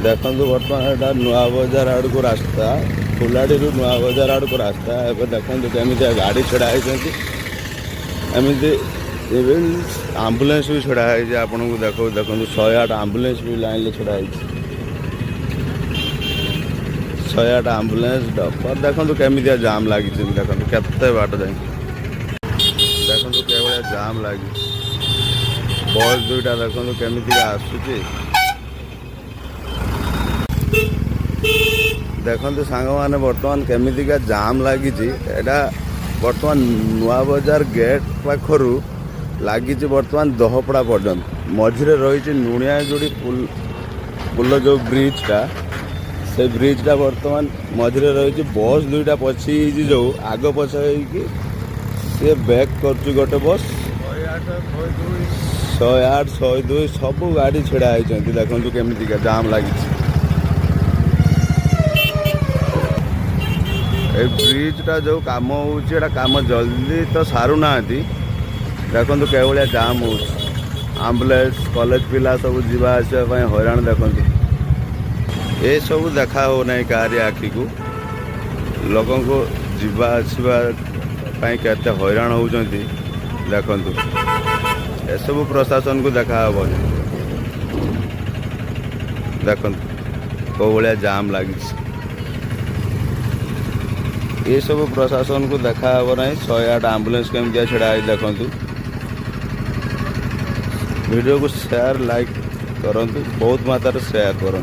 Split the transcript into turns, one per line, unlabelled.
देखो बर्तमान एटा नुआ बजार आड़ को रास्ता फुलाड़ी नुआ बजार आड़ को रास्ता एवं देखो केमी गाड़ी छड़ा एमती इवन आम्बुलांस भी छड़ा है आपन को देखो देखो 108 आम्बुलांस भी लाइन छड़ा है 108 आम्बुलांस डॉक्टर देखो केमी जाम लगी देखो केते बाट जाए देखो क्या जाम लगी बस दुईटा देखो केमी आसूची देखो सांग मैंने बर्तमान केमितिका जाम लगी बर्तमान नुआ बजार गेट पाखरु लगी बर्तमान दहपड़ा पर्यंत मझिरे रही नुणियाजुड़ी पुल जो ब्रिजटा से ब्रिजटा बर्तमान मझिरे रही बस दुईटा पछी जो आग पछ सी बैक कर गोटे बस 108 102 सब गाड़ी छिड़ा होती देखो केमितिका जाम लगी ब्रिजटा जो कम हो कम जल्दी तो सारू ना देखो क्या जाम हो आम्बुलांस कॉलेज पिला सब जीवा आसवाई हैरान देखो ये सब देखा हो ना कारी आखि को लोक को जीवा आसवाई केते हैरान होती देखु ये सब प्रशासन को देखा हे देखो कौ भाया जाम लगी ये सब प्रशासन को देखा हे ना 108 आम्बुलांस केमी छड़ा देखु वीडियो को शेयर लाइक करूँ बहुत मात्रा शेयर करूँ।